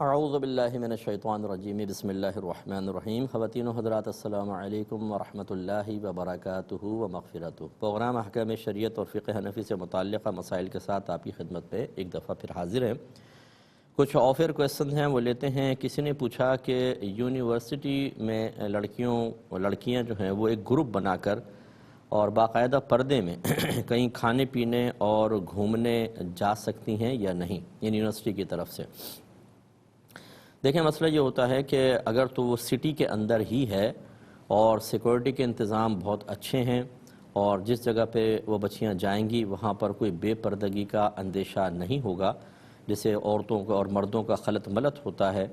اعوذ باللہ من الشیطان الرجیم بسم اللہ الرحمن الرحیم. خواتین و حضرات السلام علیکم ورحمۃ اللہ وبرکاتہ و مغفرتہ. پروگرام احکام شریعت اور فقہ حنفی سے متعلقہ مسائل کے ساتھ آپ کی خدمت پہ ایک دفعہ پھر حاضر ہیں. کچھ آفر کویسچن ہیں وہ لیتے ہیں. کسی نے پوچھا کہ یونیورسٹی میں لڑکیاں جو ہیں وہ ایک گروپ بنا کر اور باقاعدہ پردے میں کہیں کھانے پینے اور گھومنے جا سکتی ہیں یا نہیں یونیورسٹی کی طرف سے. دیکھیں مسئلہ یہ ہوتا ہے کہ اگر تو وہ سٹی کے اندر ہی ہے اور سیکورٹی کے انتظام بہت اچھے ہیں اور جس جگہ پہ وہ بچیاں جائیں گی وہاں پر کوئی بے پردگی کا اندیشہ نہیں ہوگا جسے عورتوں کا اور مردوں کا خلط ملط ہوتا ہے،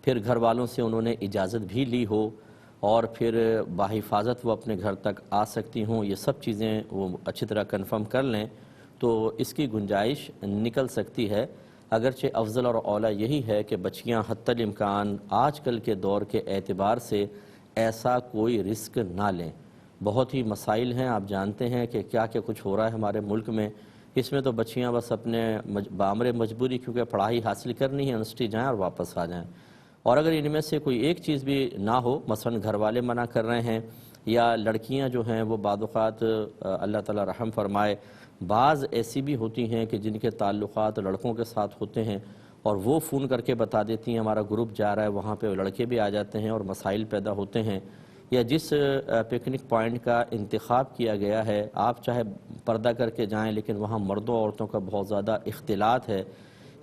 پھر گھر والوں سے انہوں نے اجازت بھی لی ہو اور پھر بحفاظت وہ اپنے گھر تک آ سکتی ہوں، یہ سب چیزیں وہ اچھی طرح کنفرم کر لیں تو اس کی گنجائش نکل سکتی ہے. اگرچہ افضل اور اولیٰ یہی ہے کہ بچیاں حتی الامکان آج کل کے دور کے اعتبار سے ایسا کوئی رسک نہ لیں. بہت ہی مسائل ہیں، آپ جانتے ہیں کہ کیا کچھ ہو رہا ہے ہمارے ملک میں. اس میں تو بچیاں بس اپنے بامر مجبوری کیونکہ پڑھائی حاصل کرنی ہے یونیورسٹی جائیں اور واپس آ جائیں. اور اگر ان میں سے کوئی ایک چیز بھی نہ ہو، مثلا گھر والے منع کر رہے ہیں یا لڑکیاں جو ہیں وہ بعض اوقات اللہ تعالی رحم فرمائے بعض ایسی بھی ہوتی ہیں کہ جن کے تعلقات لڑکوں کے ساتھ ہوتے ہیں اور وہ فون کر کے بتا دیتی ہیں ہمارا گروپ جا رہا ہے، وہاں پہ لڑکے بھی آ جاتے ہیں اور مسائل پیدا ہوتے ہیں. یا جس پکنک پوائنٹ کا انتخاب کیا گیا ہے آپ چاہے پردہ کر کے جائیں لیکن وہاں مردوں عورتوں کا بہت زیادہ اختلاط ہے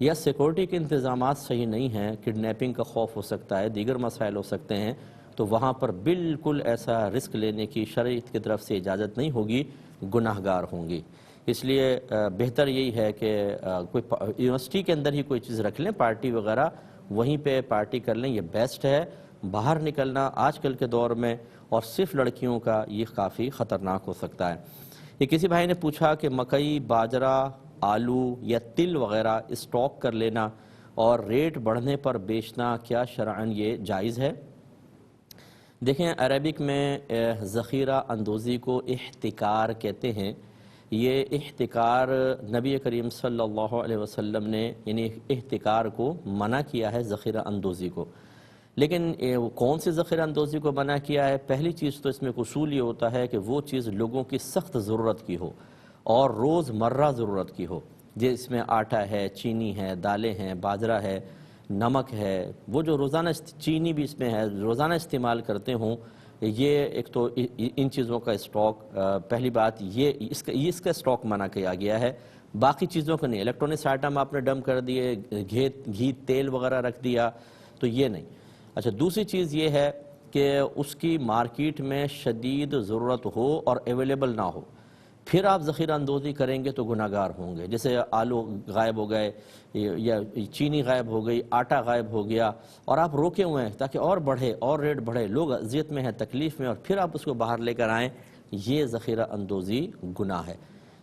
یا سیکورٹی کے انتظامات صحیح نہیں ہیں، کڈنیپنگ کا خوف ہو سکتا ہے، دیگر مسائل ہو سکتے ہیں، تو وہاں پر بالکل ایسا رسک لینے کی شریعت کی طرف سے اجازت نہیں ہوگی، گناہ گار ہوں گی. اس لیے بہتر یہی ہے کہ کوئی یونیورسٹی کے اندر ہی کوئی چیز رکھ لیں، پارٹی وغیرہ وہیں پہ پارٹی کر لیں، یہ بیسٹ ہے. باہر نکلنا آج کل کے دور میں اور صرف لڑکیوں کا یہ کافی خطرناک ہو سکتا ہے. یہ کسی بھائی نے پوچھا کہ مکئی، باجرہ، آلو یا تل وغیرہ اسٹاک کر لینا اور ریٹ بڑھنے پر بیچنا کیا شرعاً یہ جائز ہے؟ دیکھیں عربک میں ذخیرہ اندوزی کو احتکار کہتے ہیں. یہ احتکار نبی کریم صلی اللہ علیہ وسلم نے یعنی احتکار کو منع کیا ہے، ذخیرہ اندوزی کو. لیکن کون سی ذخیرہ اندوزی کو منع کیا ہے؟ پہلی چیز تو اس میں اصول یہ ہوتا ہے کہ وہ چیز لوگوں کی سخت ضرورت کی ہو اور روز مرہ ضرورت کی ہو. جس میں آٹا ہے، چینی ہے، دالیں ہیں، باجرہ ہے، نمک ہے، وہ جو روزانہ چینی بھی اس میں ہے روزانہ استعمال کرتے ہوں. یہ ایک تو ان چیزوں کا اسٹاک، پہلی بات یہ اس کا اسٹاک منع کیا گیا ہے. باقی چیزوں کا نہیں. الیکٹرانکس آئٹم آپ نے ڈم کر دیے، گھی تیل وغیرہ رکھ دیا تو یہ نہیں. اچھا دوسری چیز یہ ہے کہ اس کی مارکیٹ میں شدید ضرورت ہو اور اویلیبل نہ ہو، پھر آپ ذخیرہ اندوزی کریں گے تو گناہ گار ہوں گے. جیسے آلو غائب ہو گئے یا چینی غائب ہو گئی، آٹا غائب ہو گیا اور آپ روکے ہوئے ہیں تاکہ اور بڑھے اور ریٹ بڑھے، لوگ اذیت میں ہیں، تکلیف میں، اور پھر آپ اس کو باہر لے کر آئیں، یہ ذخیرہ اندوزی گناہ ہے.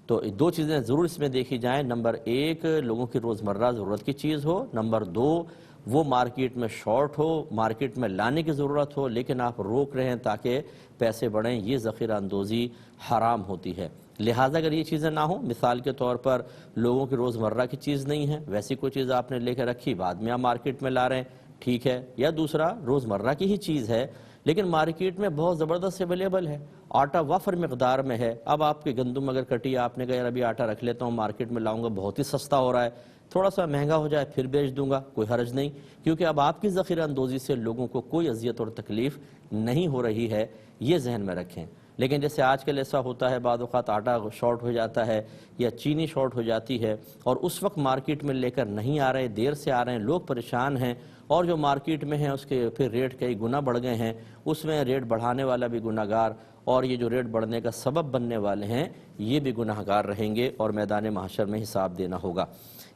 تو دو چیزیں ضرور اس میں دیکھی جائیں. نمبر ایک لوگوں کی روزمرہ ضرورت کی چیز ہو، نمبر دو وہ مارکیٹ میں شارٹ ہو، مارکیٹ میں لانے کی ضرورت ہو لیکن آپ روک رہے ہیں تاکہ پیسے بڑھیں، یہ ذخیرہ اندوزی حرام ہوتی ہے. لہٰذا اگر یہ چیزیں نہ ہوں، مثال کے طور پر لوگوں کی روزمرہ کی چیز نہیں ہے، ویسی کوئی چیز آپ نے لے کے رکھی بعد میں آپ مارکیٹ میں لا رہے ہیں، ٹھیک ہے. یا دوسرا روزمرہ کی ہی چیز ہے لیکن مارکیٹ میں بہت زبردست اویلیبل ہے، آٹا وافر مقدار میں ہے. اب آپ کی گندم اگر کٹی، آپ نے کہا یار ابھی آٹا رکھ لیتا ہوں مارکیٹ میں لاؤں گا، بہت ہی سستا ہو رہا ہے، تھوڑا سا مہنگا ہو جائے پھر بیچ دوں گا، کوئی حرج نہیں، کیونکہ اب آپ کی ذخیرہ اندوزی سے لوگوں کو کوئی اذیت اور تکلیف نہیں ہو رہی ہے، یہ ذہن میں رکھیں. لیکن جیسے آج کل ایسا ہوتا ہے بعض اوقات آٹا شارٹ ہو جاتا ہے یا چینی شارٹ ہو جاتی ہے اور اس وقت مارکیٹ میں لے کر نہیں آ رہے، دیر سے آ رہے ہیں، لوگ پریشان ہیں اور جو مارکیٹ میں ہیں اس کے پھر ریٹ کئی گنا بڑھ گئے ہیں، اس میں ریٹ بڑھانے والا بھی گناہ گار اور یہ جو ریٹ بڑھنے کا سبب بننے والے ہیں یہ بھی گناہ گار رہیں گے اور میدان محشر میں حساب دینا ہوگا.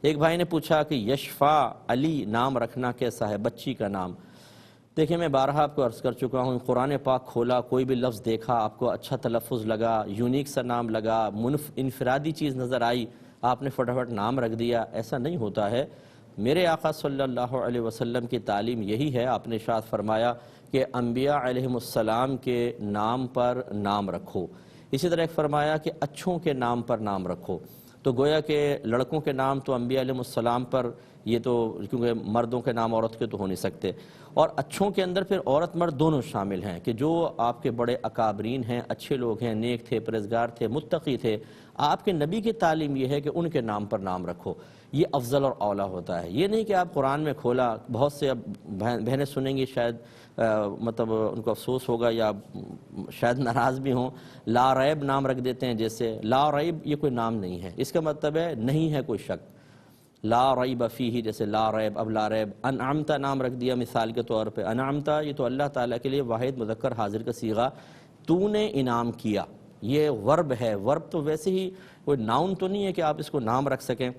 ایک بھائی نے پوچھا کہ یشفا علی نام رکھنا کیسا ہے بچی کا نام؟ دیکھیں میں بارہا آپ کو عرض کر چکا ہوں، قرآن پاک کھولا، کوئی بھی لفظ دیکھا آپ کو اچھا تلفظ لگا، یونیک سا نام لگا، انفرادی چیز نظر آئی، آپ نے فٹافٹ نام رکھ دیا، ایسا نہیں ہوتا ہے. میرے آقا صلی اللہ علیہ وسلم کی تعلیم یہی ہے. آپ نے ارشاد فرمایا کہ انبیاء علیہم السلام کے نام پر نام رکھو. اسی طرح ایک فرمایا کہ اچھوں کے نام پر نام رکھو. تو گویا کہ لڑکوں کے نام تو انبیاء علیہ السلام پر یہ تو کیونکہ مردوں کے نام عورت کے تو ہو نہیں سکتے، اور اچھوں کے اندر پھر عورت مرد دونوں شامل ہیں کہ جو آپ کے بڑے اکابرین ہیں، اچھے لوگ ہیں، نیک تھے، پرہیزگار تھے، متقی تھے، آپ کے نبی کی تعلیم یہ ہے کہ ان کے نام پر نام رکھو، یہ افضل اور اولا ہوتا ہے۔ یہ نہیں کہ آپ قرآن میں کھولا، بہت سے اب بہنیں سنیں گی شاید مطلب ان کو افسوس ہوگا یا شاید ناراض بھی ہوں، لا ریب نام رکھ دیتے ہیں، جیسے لا ریب یہ کوئی نام نہیں ہے، اس کا مطلب ہے نہیں ہے کوئی شک، لا ریب فیہ جیسے لا ریب، اب لا ریب، انعمتا نام رکھ دیا مثال کے طور پہ، انعمتا یہ تو اللہ تعالیٰ کے لیے واحد مذکر حاضر کا صیغہ، تو نے انعام کیا، یہ ورب ہے، ورب تو ویسے ہی کوئی ناؤن تو نہیں ہے کہ آپ اس کو نام رکھ سکیں۔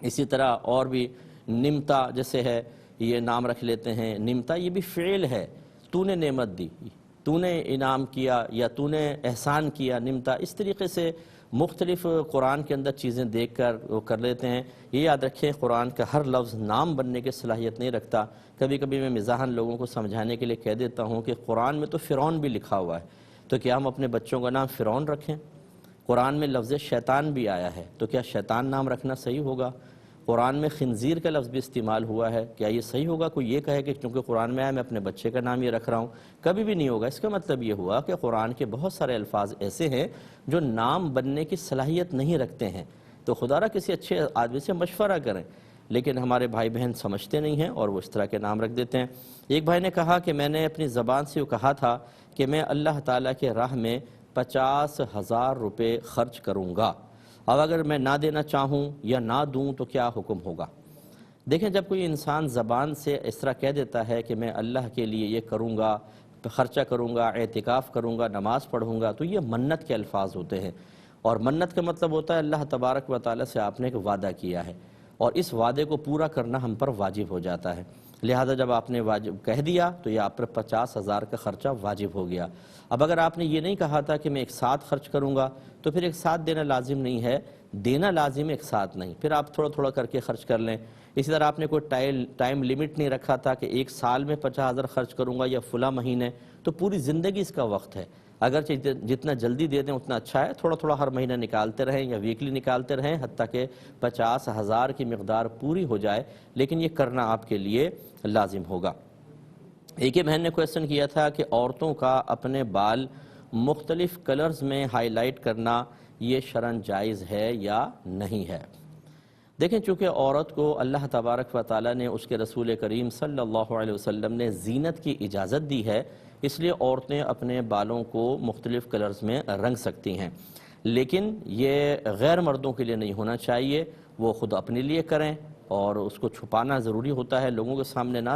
اسی طرح اور بھی نمتا جیسے ہے یہ نام رکھ لیتے ہیں، نمتا یہ بھی فعل ہے، تو نے نعمت دی، تو نے انعام کیا یا تو نے احسان کیا، نمتا، اس طریقے سے مختلف قرآن کے اندر چیزیں دیکھ کر وہ کر لیتے ہیں۔ یہ یاد رکھیں قرآن کا ہر لفظ نام بننے کی صلاحیت نہیں رکھتا۔ کبھی کبھی میں مزاحاً لوگوں کو سمجھانے کے لیے کہہ دیتا ہوں کہ قرآن میں تو فرعون بھی لکھا ہوا ہے، تو کیا ہم اپنے بچوں کا نام فرعون رکھیں؟ قرآن میں لفظ شیطان بھی آیا ہے، تو کیا شیطان نام رکھنا صحیح ہوگا؟ قرآن میں خنزیر کا لفظ بھی استعمال ہوا ہے، کیا یہ صحیح ہوگا کوئی یہ کہے کہ چونکہ قرآن میں آیا میں اپنے بچے کا نام یہ رکھ رہا ہوں؟ کبھی بھی نہیں ہوگا۔ اس کا مطلب یہ ہوا کہ قرآن کے بہت سارے الفاظ ایسے ہیں جو نام بننے کی صلاحیت نہیں رکھتے ہیں، تو خدا را کسی اچھے آدمی سے مشورہ کریں، لیکن ہمارے بھائی بہن سمجھتے نہیں ہیں اور وہ اس طرح کے نام رکھ دیتے ہیں۔ ایک بھائی نے کہا کہ میں نے اپنی زبان سے کہا تھا کہ میں اللہ تعالیٰ کے راہ میں 50,000 روپے خرچ کروں گا، اب اگر میں نہ دینا چاہوں یا نہ دوں تو کیا حکم ہوگا؟ دیکھیں جب کوئی انسان زبان سے اس طرح کہہ دیتا ہے کہ میں اللہ کے لیے یہ کروں گا، خرچہ کروں گا، اعتکاف کروں گا، نماز پڑھوں گا، تو یہ منت کے الفاظ ہوتے ہیں، اور منت کا مطلب ہوتا ہے اللہ تبارک و تعالیٰ سے آپ نے ایک وعدہ کیا ہے اور اس وعدے کو پورا کرنا ہم پر واجب ہو جاتا ہے، لہذا جب آپ نے واجب کہہ دیا تو یہ آپ پر 50,000 کا خرچہ واجب ہو گیا۔ اب اگر آپ نے یہ نہیں کہا تھا کہ میں ایک ساتھ خرچ کروں گا تو پھر ایک ساتھ دینا لازم نہیں ہے، دینا لازم ایک ساتھ نہیں، پھر آپ تھوڑا تھوڑا کر کے خرچ کر لیں۔ اسی طرح آپ نے کوئی ٹائم لیمٹ نہیں رکھا تھا کہ ایک سال میں 50,000 خرچ کروں گا یا فلاں مہینے، تو پوری زندگی اس کا وقت ہے، اگرچہ جتنا جلدی دے دیں اتنا اچھا ہے، تھوڑا تھوڑا ہر مہینہ نکالتے رہیں یا ویکلی نکالتے رہیں حتیٰ کہ 50,000 کی مقدار پوری ہو جائے، لیکن یہ کرنا آپ کے لیے لازم ہوگا۔ ایک ہی بہن نے کویسچن کیا تھا کہ عورتوں کا اپنے بال مختلف کلرز میں ہائی لائٹ کرنا یہ شرعاً جائز ہے یا نہیں ہے؟ دیکھیں چونکہ عورت کو اللہ تبارک و تعالیٰ نے اس کے رسول کریم صلی اللہ علیہ وسلم نے زینت کی اجازت دی ہے، اس لیے عورتیں اپنے بالوں کو مختلف کلرز میں رنگ سکتی ہیں، لیکن یہ غیر مردوں کے لیے نہیں ہونا چاہیے، وہ خود اپنے لیے کریں اور اس کو چھپانا ضروری ہوتا ہے، لوگوں کے سامنے نہ،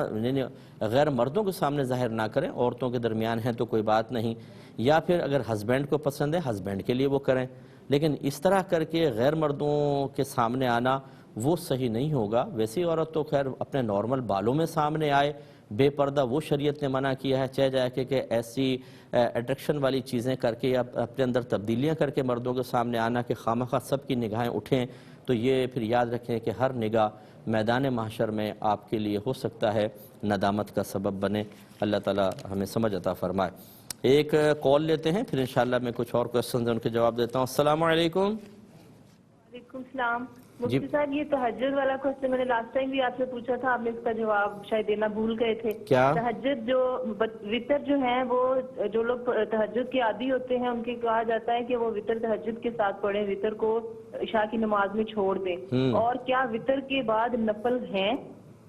غیر مردوں کے سامنے ظاہر نہ کریں، عورتوں کے درمیان ہیں تو کوئی بات نہیں، یا پھر اگر ہسبینڈ کو پسند ہے ہسبینڈ کے لیے وہ کریں، لیکن اس طرح کر کے غیر مردوں کے سامنے آنا وہ صحیح نہیں ہوگا۔ ویسی عورت تو خیر اپنے نارمل بالوں میں سامنے آئے، بے پردہ وہ شریعت نے منع کیا ہے، چاہے جائے کہ ایسی اٹریکشن والی چیزیں کر کے یا اپنے اندر تبدیلیاں کر کے مردوں کے سامنے آنا کہ خواہ سب کی نگاہیں اٹھیں، تو یہ پھر یاد رکھیں کہ ہر نگاہ میدان محشر میں آپ کے لیے ہو سکتا ہے ندامت کا سبب بنے۔ اللہ تعالی ہمیں سمجھ عطا فرمائے۔ ایک کال لیتے ہیں پھر انشاءاللہ میں کچھ اور کویسچنز ان کے جواب دیتا ہوں۔ السلام علیکم۔ وعلیکم السلام۔ جی مفتی صاحب یہ تہجد والا کوشچن میں نے لاسٹ ٹائم بھی آپ سے پوچھا تھا، آپ نے اس کا جواب شاید دینا بھول گئے تھے۔ کیا تہجد جو وطر جو ہیں وہ جو لوگ تہجد کے عادی ہوتے ہیں ان کے کہا جاتا ہے کہ وہ وطر تہجد کے ساتھ پڑھیں، وطر کو عشاء کی نماز میں چھوڑ دیں، اور کیا وطر کے بعد نفل ہیں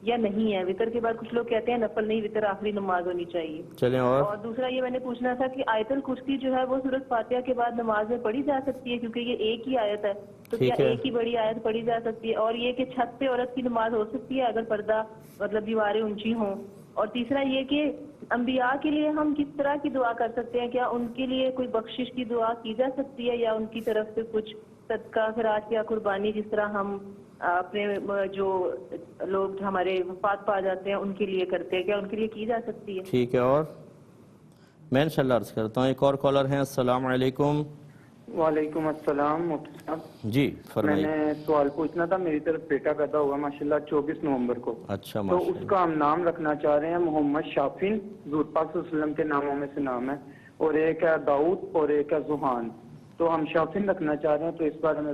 یا نہیں ہے؟ وطر کے بعد کچھ لوگ کہتے ہیں نفل نہیں، وطر آخری نماز ہونی چاہیے۔ چلیں اور دوسرا یہ میں نے پوچھنا تھا کہ آیت الکرسی جو ہے وہ سورۃ فاتحہ کے بعد نماز میں پڑھی جا سکتی ہے؟ کیونکہ یہ ایک ہی آیت ہے، تو کیا ایک ہی بڑی آیت پڑھی جا سکتی ہے؟ اور یہ کہ چھت پہ عورت کی نماز ہو سکتی ہے اگر پردہ مطلب دیواریں اونچی ہوں؟ اور تیسرا یہ کہ انبیاء کے لیے ہم کس طرح کی دعا کر سکتے ہیں؟ کیا ان کے لیے کوئی بخشش کی دعا کی جا سکتی ہے یا ان کی طرف سے کچھ صدقہ خیرات یا قربانی جس طرح ہم اپنے جو لوگ ہمارے وفات پا جاتے ہیں ان کے لیے کرتے ہیں، کیا ان کے لیے کی جا سکتی ہے؟ ٹھیک ہے، اور میں انشاءاللہ عرض کرتا ہوں۔ ایک اور کالر ہیں۔ السلام علیکم۔ وعلیکم السلام مفتی صاحب، جی میں فرمائیے۔ نے سوال پوچھنا تھا، میری طرف بیٹا پیدا ہوا ماشاءاللہ 24 نومبر کو، اچھا تو اس ماشاءاللہ، کا ہم نام رکھنا چاہ رہے ہیں محمد شافین، حضور پاک صلی اللہ علیہ وسلم کے ناموں میں سے نام ہے، اور ایک ہے داؤد اور ایک ہے زحان، تو ہم شافین رکھنا چاہ رہے ہیں، تو اس بارے میں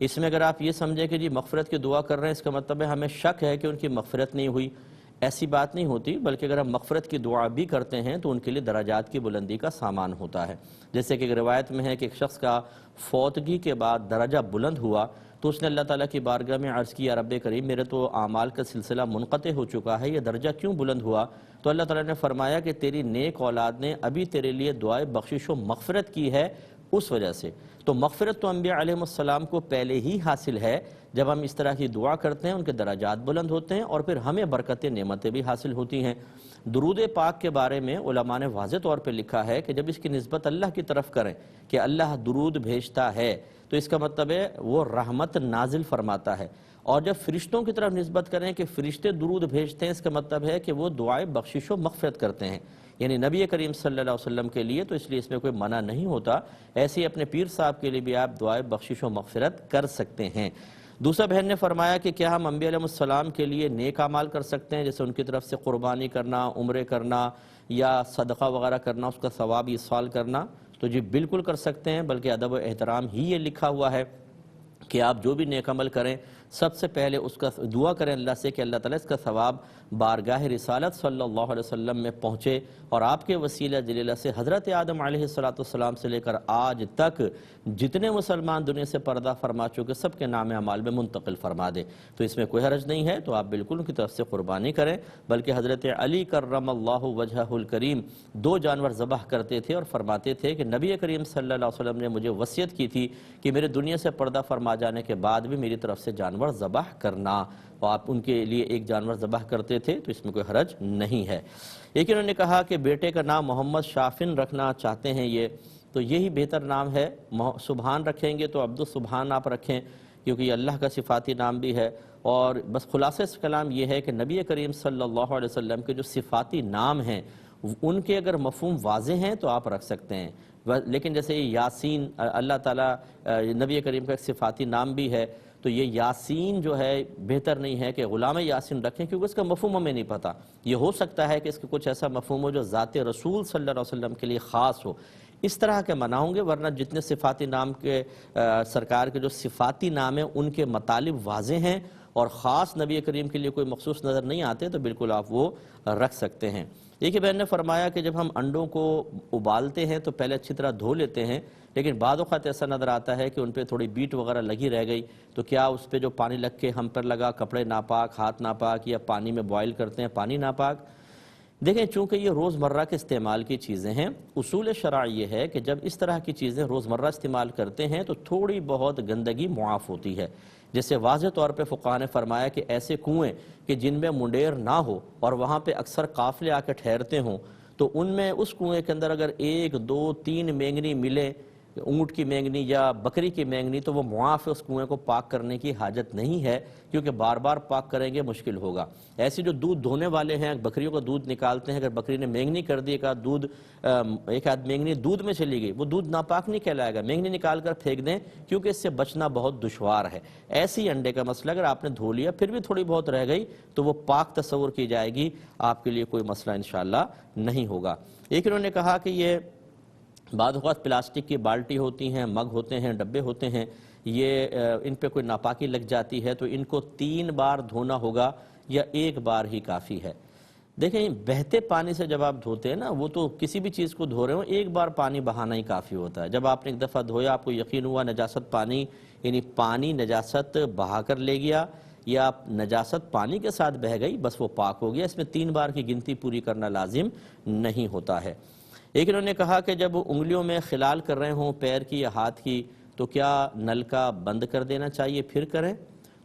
اس میں اگر آپ یہ سمجھیں کہ جی مغفرت کی دعا کر رہے ہیں اس کا مطلب ہے ہمیں شک ہے کہ ان کی مغفرت نہیں ہوئی، ایسی بات نہیں ہوتی، بلکہ اگر ہم مغفرت کی دعا بھی کرتے ہیں تو ان کے لیے درجات کی بلندی کا سامان ہوتا ہے۔ جیسے کہ ایک روایت میں ہے کہ ایک شخص کا فوتگی کے بعد درجہ بلند ہوا تو اس نے اللہ تعالیٰ کی بارگاہ میں عرض کیا، رب کریم میرے تو اعمال کا سلسلہ منقطع ہو چکا ہے، یہ درجہ کیوں بلند ہوا؟ تو اللہ تعالیٰ نے فرمایا کہ تیری نیک اولاد نے ابھی تیرے لیے دعائے بخشش و مغفرت کی ہے، اس وجہ سے۔ تو مغفرت تو انبیاء علیہ السلام کو پہلے ہی حاصل ہے، جب ہم اس طرح کی دعا کرتے ہیں ان کے درجات بلند ہوتے ہیں اور پھر ہمیں برکتیں نعمتیں بھی حاصل ہوتی ہیں۔ درود پاک کے بارے میں علماء نے واضح طور پہ لکھا ہے کہ جب اس کی نسبت اللہ کی طرف کریں کہ اللہ درود بھیجتا ہے تو اس کا مطلب ہے وہ رحمت نازل فرماتا ہے، اور جب فرشتوں کی طرف نسبت کریں کہ فرشتے درود بھیجتے ہیں اس کا مطلب ہے کہ وہ دعائے بخشش و مغفرت کرتے ہیں، یعنی نبی کریم صلی اللہ علیہ وسلم کے لیے، تو اس لیے اس میں کوئی منع نہیں ہوتا۔ ایسے ہی اپنے پیر صاحب کے لیے بھی آپ دعائے بخشش و مغفرت کر سکتے ہیں۔ دوسرا بہن نے فرمایا کہ کیا ہم انبیاء علیہ السلام کے لیے نیک اعمال کر سکتے ہیں، جیسے ان کی طرف سے قربانی کرنا، عمرے کرنا یا صدقہ وغیرہ کرنا، اس کا ثواب ایصال کرنا؟ تو جی بالکل کر سکتے ہیں، بلکہ ادب و احترام ہی یہ لکھا ہوا ہے کہ آپ جو بھی نیک عمل کریں سب سے پہلے اس کا دعا کریں اللہ سے کہ اللہ تعالیٰ اس کا ثواب بارگاہ رسالت صلی اللہ علیہ وسلم میں پہنچے، اور آپ کے وسیلہ جلیلہ سے حضرت آدم علیہ السلام سے لے کر آج تک جتنے مسلمان دنیا سے پردہ فرما چکے سب کے نام اعمال میں منتقل فرما دے، تو اس میں کوئی حرج نہیں ہے۔ تو آپ بالکل ان کی طرف سے قربانی کریں، بلکہ حضرت علی کرم اللہ وجہہ الکریم 2 جانور ذبح کرتے تھے اور فرماتے تھے کہ نبی کریم صلی اللہ علیہ وسلم نے مجھے وصیت کی تھی کہ میرے دنیا سے پردہ فرما جانے کے بعد بھی میری طرف سے جانور ذبح کرنا، اور آپ ان کے لیے ایک جانور ذبح کرتے تھے، تو اس میں کوئی حرج نہیں ہے۔ لیکن انہوں نے کہا کہ بیٹے کا نام محمد شافن رکھنا چاہتے ہیں یہ، تو یہی بہتر نام ہے۔ سبحان رکھیں گے تو عبد السبحان آپ رکھیں، کیونکہ یہ اللہ کا صفاتی نام بھی ہے۔ اور بس خلاصہ سے کلام یہ ہے کہ نبی کریم صلی اللہ علیہ وسلم کے جو صفاتی نام ہیں ان کے اگر مفہوم واضح ہیں تو آپ رکھ سکتے ہیں، لیکن جیسے یاسین اللہ تعالیٰ نبی کریم کا ایک صفاتی نام بھی ہے، تو یہ یاسین جو ہے بہتر نہیں ہے کہ غلام یاسین رکھیں، کیونکہ اس کا مفہوم ہمیں نہیں پتہ۔ یہ ہو سکتا ہے کہ اس کا کچھ ایسا مفہوم ہو جو ذات رسول صلی اللہ علیہ وسلم کے لیے خاص ہو، اس طرح کے منع ہوں گے، ورنہ جتنے صفاتی نام کے سرکار کے جو صفاتی نام ہیں ان کے مطالب واضح ہیں اور خاص نبی کریم کے لیے کوئی مخصوص نظر نہیں آتے، تو بالکل آپ وہ رکھ سکتے ہیں۔ ایک بہن نے فرمایا کہ جب ہم انڈوں کو ابالتے ہیں تو پہلے اچھی طرح دھو لیتے ہیں، لیکن بعض اوقات ایسا نظر آتا ہے کہ ان پہ تھوڑی بیٹ وغیرہ لگی رہ گئی، تو کیا اس پہ جو پانی لگ کے ہم پر لگا، کپڑے ناپاک، ہاتھ ناپاک، یا پانی میں بوائل کرتے ہیں پانی ناپاک؟ دیکھیں چونکہ یہ روزمرہ کے استعمال کی چیزیں ہیں، اصول شرع یہ ہے کہ جب اس طرح کی چیزیں روزمرہ استعمال کرتے ہیں تو تھوڑی بہت گندگی معاف ہوتی ہے۔ جیسے واضح طور پہ فقہاء نے فرمایا کہ ایسے کنویں کہ جن میں منڈیر نہ ہو اور وہاں پہ اکثر قافلے آ کے ٹھہرتے ہوں، تو ان میں اس کنویں کے اندر اگر 1 2 3 مینگنی ملے، اونٹ کی مینگنی یا بکری کی مینگنی، تو وہ معاف ہے، اس کنویں کو پاک کرنے کی حاجت نہیں ہے، کیونکہ بار بار پاک کریں گے مشکل ہوگا۔ ایسے جو دودھ دھونے والے ہیں بکریوں کا دودھ نکالتے ہیں، اگر بکری نے مینگنی کر دی، ایک آدھ مینگنی دودھ میں چلی گئی، وہ دودھ ناپاک نہیں کہلائے گا، مینگنی نکال کر پھینک دیں، کیونکہ اس سے بچنا بہت دشوار ہے۔ ایسے ہی انڈے کا مسئلہ اگر آپ نے دھو لیا پھر بھی تھوڑی بہت رہ گئی تو وہ پاک تصور کی جائے گی، آپ کے لیے کوئی مسئلہ انشاءاللہ نہیں ہوگا۔ ایک انہوں نے کہا کہ یہ بعض اوقات پلاسٹک کی بالٹی ہوتی ہیں، مگ ہوتے ہیں، ڈبے ہوتے ہیں، یہ ان پہ کوئی ناپاکی لگ جاتی ہے تو ان کو 3 بار دھونا ہوگا یا 1 بار ہی کافی ہے؟ دیکھیں بہتے پانی سے جب آپ دھوتے ہیں نا، وہ تو کسی بھی چیز کو دھو رہے ہو 1 بار پانی بہانا ہی کافی ہوتا ہے۔ جب آپ نے ایک دفعہ دھویا، آپ کو یقین ہوا نجاست پانی، یعنی پانی نجاست بہا کر لے گیا یا نجاست پانی کے ساتھ بہہ گئی، بس وہ پاک ہو گیا، اس میں 3 بار کی گنتی پوری کرنا لازم نہیں ہوتا ہے۔ ایک انہوں نے کہا کہ جب انگلیوں میں خلال کر رہے ہوں پیر کی یا ہاتھ کی، تو کیا نل کا بند کر دینا چاہیے پھر کریں؟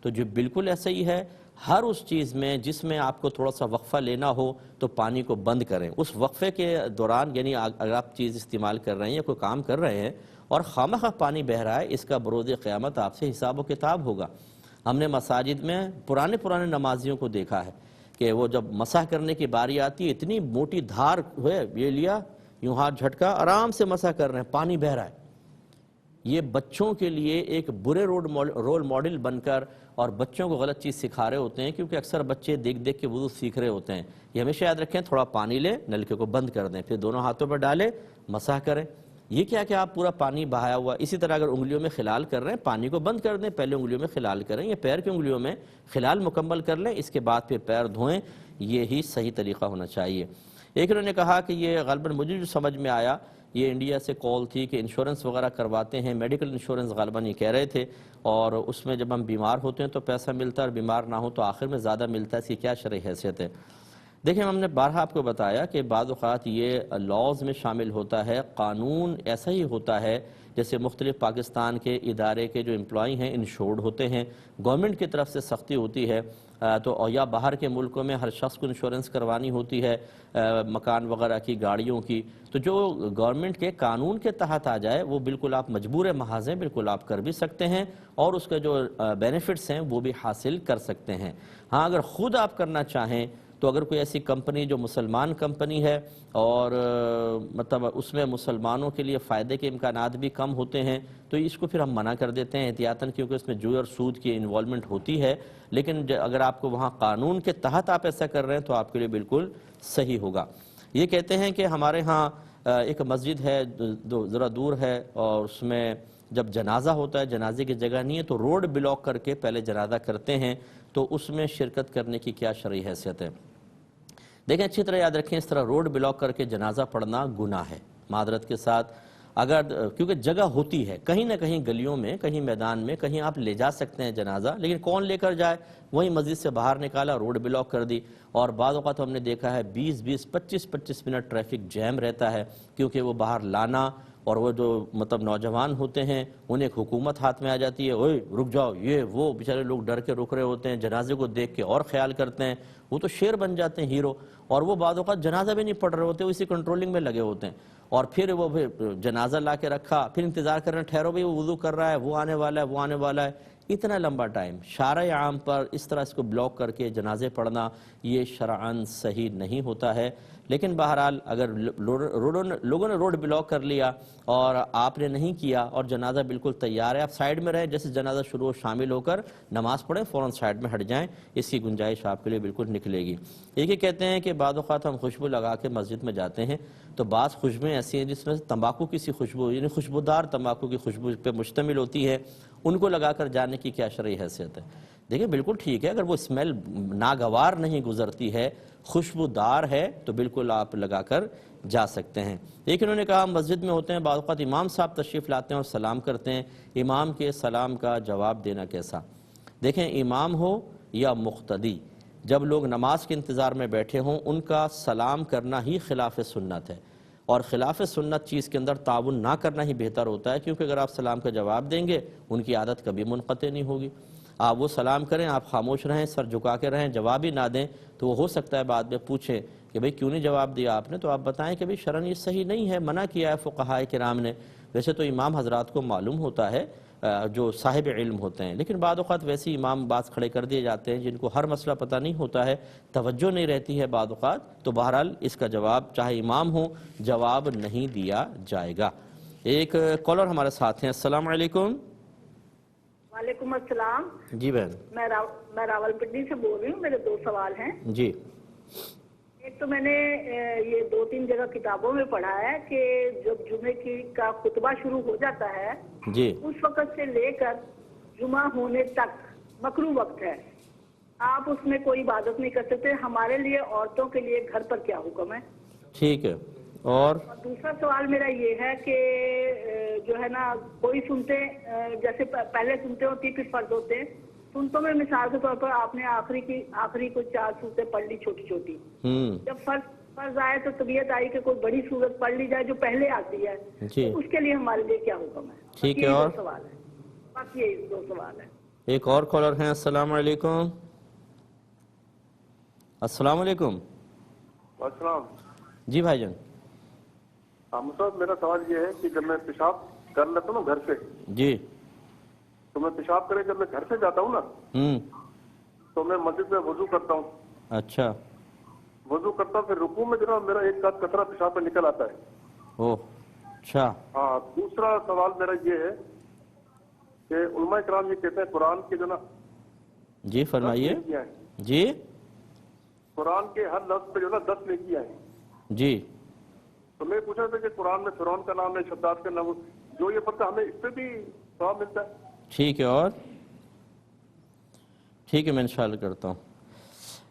تو جو بالکل ایسا ہی ہے، ہر اس چیز میں جس میں آپ کو تھوڑا سا وقفہ لینا ہو تو پانی کو بند کریں۔ اس وقفے کے دوران، یعنی اگر آپ چیز استعمال کر رہے ہیں یا کوئی کام کر رہے ہیں اور خواہ پانی بہہ رہا ہے، اس کا بروز قیامت آپ سے حساب و کتاب ہوگا۔ ہم نے مساجد میں پرانے نمازیوں کو دیکھا ہے کہ وہ جب مسح کرنے کی باری آتی ہے، اتنی موٹی دھار ہوئے، یہ لیا یوں ہاتھ جھٹکا، آرام سے مسح کر رہے ہیں، پانی بہہ رہا ہے۔ یہ بچوں کے لیے ایک برے رول ماڈل بن کر اور بچوں کو غلط چیز سکھا رہے ہوتے ہیں، کیونکہ اکثر بچے دیکھ کے وضو سیکھ رہے ہوتے ہیں۔ یہ ہمیشہ یاد رکھیں، تھوڑا پانی لیں، نلکے کو بند کر دیں، پھر دونوں ہاتھوں پر ڈالیں، مسح کریں۔ یہ کیا کہ آپ پورا پانی بہایا ہوا. اسی طرح اگر انگلیوں میں خلال کر رہے ہیں پانی کو بند کر دیں, پہلے انگلیوں میں خلال کریں یا پیر کی انگلیوں میں خلال مکمل کر لیں, اس کے بعد پھر پیر دھوئیں. یہی صحیح طریقہ ہونا چاہیے. ایک انہوں نے کہا کہ یہ غالباً مجھے جو سمجھ میں آیا یہ انڈیا سے کال تھی کہ انشورنس وغیرہ کرواتے ہیں, میڈیکل انشورنس غالباً یہ کہہ رہے تھے, اور اس میں جب ہم بیمار ہوتے ہیں تو پیسہ ملتا ہے اور بیمار نہ ہو تو آخر میں زیادہ ملتا ہے. اس کی کیا شرعی حیثیت ہے؟ دیکھیں ہم نے بارہا آپ کو بتایا کہ بعض اوقات یہ لاز میں شامل ہوتا ہے, قانون ایسا ہی ہوتا ہے جیسے مختلف پاکستان کے ادارے کے جو امپلائی ہیں انشورڈ ہوتے ہیں, گورنمنٹ کی طرف سے سختی ہوتی ہے, تو یا باہر کے ملکوں میں ہر شخص کو انشورنس کروانی ہوتی ہے مکان وغیرہ کی, گاڑیوں کی, تو جو گورنمنٹ کے قانون کے تحت آ جائے وہ بالکل آپ مجبور محاذ ہیں, بالکل آپ کر بھی سکتے ہیں اور اس کے جو بینیفٹس ہیں وہ بھی حاصل کر سکتے ہیں. ہاں اگر خود آپ کرنا چاہیں تو اگر کوئی ایسی کمپنی جو مسلمان کمپنی ہے اور مطلب اس میں مسلمانوں کے لیے فائدے کے امکانات بھی کم ہوتے ہیں تو اس کو پھر ہم منع کر دیتے ہیں احتیاطاً, کیونکہ اس میں جوئے اور سود کی انوالومنٹ ہوتی ہے. لیکن اگر آپ کو وہاں قانون کے تحت آپ ایسا کر رہے ہیں تو آپ کے لیے بالکل صحیح ہوگا. یہ کہتے ہیں کہ ہمارے ہاں ایک مسجد ہے ذرا دور ہے, اور اس میں جب جنازہ ہوتا ہے جنازے کی جگہ نہیں ہے تو روڈ بلاک کر کے پہلے جنازہ کرتے ہیں, تو اس میں شرکت کرنے کی کیا شرعی حیثیت ہے؟ دیکھیں اچھی طرح یاد رکھیں, اس طرح روڈ بلاک کر کے جنازہ پڑھنا گناہ ہے معذرت کے ساتھ. اگر کیونکہ جگہ ہوتی ہے کہیں نہ کہیں گلیوں میں, کہیں میدان میں, کہیں آپ لے جا سکتے ہیں جنازہ, لیکن کون لے کر جائے؟ وہیں مسجد سے باہر نکالا, روڈ بلاک کر دی, اور بعض اوقات ہم نے دیکھا ہے 20-25 منٹ ٹریفک جیم رہتا ہے, کیونکہ وہ باہر لانا, اور وہ جو مطلب نوجوان ہوتے ہیں انہیں ایک حکومت ہاتھ میں آ جاتی ہے, اوئے رک جاؤ, یہ وہ بیچارے لوگ ڈر کے رک رہے ہوتے ہیں, جنازے کو دیکھ کے اور خیال کرتے ہیں, وہ تو شیر بن جاتے ہیں, ہیرو, اور وہ بعض اوقات جنازہ بھی نہیں پڑھ رہے ہوتے, وہ اسی کنٹرولنگ میں لگے ہوتے ہیں, اور پھر وہ جنازہ لا کے رکھا, پھر انتظار کرنا, ٹھہرو بھی وہ وضو کر رہا ہے, وہ آنے والا ہے, وہ آنے والا ہے, اتنا لمبا ٹائم. شارع عام پر اس طرح اس کو بلاک کر کے جنازے پڑھنا یہ شرعاً صحیح نہیں ہوتا ہے. لیکن بہرحال اگر لوگوں نے روڈ بلاک کر لیا اور آپ نے نہیں کیا اور جنازہ بالکل تیار ہے, آپ سائیڈ میں رہیں, جیسے جنازہ شروع ہو شامل ہو کر نماز پڑھیں, فوراً سائیڈ میں ہٹ جائیں, اس کی گنجائش آپ کے لیے بالکل نکلے گی. یہ کہتے ہیں کہ بعض اوقات ہم خوشبو لگا کے مسجد میں جاتے ہیں تو بعض خوشبوئیں ایسی ہیں جس میں تمباکو کی سی خوشبو, یعنی خوشبودار تمباکو کی خوشبو پہ مشتمل ہوتی ہے, ان کو لگا کر جانے کی کیا شرعی حیثیت ہے؟ دیکھیں بالکل ٹھیک ہے, اگر وہ اسمیل ناگوار نہیں گزرتی ہے, خوشبودار ہے, تو بالکل آپ لگا کر جا سکتے ہیں. لیکن انہوں نے کہا مسجد میں ہوتے ہیں, بعض اوقات امام صاحب تشریف لاتے ہیں اور سلام کرتے ہیں, امام کے سلام کا جواب دینا کیسا؟ دیکھیں امام ہو یا مقتدی, جب لوگ نماز کے انتظار میں بیٹھے ہوں ان کا سلام کرنا ہی خلاف سنت ہے, اور خلاف سنت چیز کے اندر تعاون نہ کرنا ہی بہتر ہوتا ہے, کیونکہ اگر آپ سلام کا جواب دیں گے ان کی عادت کبھی منقطع نہیں ہوگی. آپ وہ سلام کریں, آپ خاموش رہیں, سر جھکا کے رہیں, جواب ہی نہ دیں, تو وہ ہو سکتا ہے بعد میں پوچھیں کہ بھئی کیوں نہیں جواب دیا آپ نے, تو آپ بتائیں کہ بھئی شرعاً یہ صحیح نہیں ہے, منع کیا ہے فقہائے کرام نے. ویسے تو امام حضرات کو معلوم ہوتا ہے جو صاحب علم ہوتے ہیں, لیکن بعض اوقات ویسے امام بعض کھڑے کر دیے جاتے ہیں جن کو ہر مسئلہ پتہ نہیں ہوتا ہے, توجہ نہیں رہتی ہے بعض اوقات, تو بہرحال اس کا جواب چاہے امام ہو جواب نہیں دیا جائے گا. ایک کالر ہمارے ساتھ ہیں. السلام علیکم. وعلیکم السلام. جی بہن. میں راول پنڈی سے بول رہی ہوں, میرے 2 سوال ہیں. جی. ایک تو میں نے یہ 2-3 جگہ کتابوں میں پڑھا ہے کہ جب جمعے کا خطبہ شروع ہو جاتا ہے جی اس وقت سے لے کر جمعہ ہونے تک مکروہ وقت ہے, آپ اس میں کوئی عبادت نہیں کر سکتے. ہمارے لیے عورتوں کے لیے گھر پر کیا حکم ہے؟ ٹھیک ہے. اور دوسرا سوال میرا یہ ہے کہ جو ہے نا کوئی سنتے جیسے پہلے سنتے ہوتی پھر فرض ہوتے, سنتوں میں مثال کے طور پر آپ نے آخری کو 4 سورتیں پڑھ لی چھوٹی چھوٹی, جب فرض آئے تو طبیعت آئی کہ کوئی بڑی سورت پڑھ لی جائے جو پہلے آتی ہے, جی اس کے لیے ہمارے لیے کیا حکم ہے؟ ٹھیک ہے. اور سوال ہے, باقی یہی 2 سوال ہیں. ایک اور کالر ہیں. السلام علیکم. السلام علیکم. السلام. جی بھائی جان. صاحب میرا سوال یہ ہے کہ جب میں پیشاب کر لیتا ہوں نا گھر سے, جی, تو میں پیشاب کرے جب میں گھر سے جاتا ہوں نا تو میں مسجد میں وضو کرتا ہوں. اچھا. وضو کرتا ہوں, پھر رکوع میں جناب میرا ایک آدھ قطرہ پیشاب میں نکل آتا ہے. اوہ اچھا. ہاں. دوسرا سوال میرا یہ ہے کہ علماء کرام یہ کہتے ہیں قرآن کے جو نا, جی فرمائیے. جی قرآن کے ہر لفظ پہ جو نا 10 نیکیاں ہیں. جی. تو میں پوچھا تھا کہ قرآن میں فرعون کا نام ہے، شداد کا نام، جو یہ پڑھتا ہمیں اس پہ بھی ثواب ملتا ہے؟ ٹھیک ہے، اور ٹھیک ہے، میں انشاءاللہ کرتا ہوں۔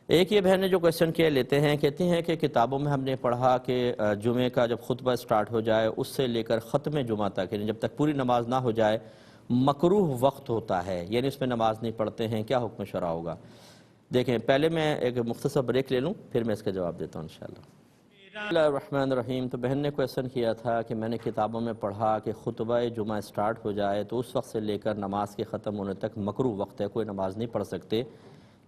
ایک یہ بہن نے جو کویسچن کیا لیتے ہیں، کہتے ہیں کہ کتابوں میں ہم نے پڑھا کہ جمعے کا جب خطبہ سٹارٹ ہو جائے اس سے لے کر ختم جمعہ تک، یعنی جب تک پوری نماز نہ ہو جائے مکروہ وقت ہوتا ہے، یعنی اس میں نماز نہیں پڑھتے ہیں، کیا حکم شرع ہوگا؟ دیکھیں، پہلے میں ایک مختصر بریک لے لوں پھر میں اس کا جواب دیتا ہوں انشاءاللہ۔ بسم اللہ الرحمن الرحیم۔ تو بہن نے کویسچن کیا تھا کہ میں نے کتابوں میں پڑھا کہ خطبہ جمعہ سٹارٹ ہو جائے تو اس وقت سے لے کر نماز کے ختم ہونے تک مکروہ وقت ہے، کوئی نماز نہیں پڑھ سکتے،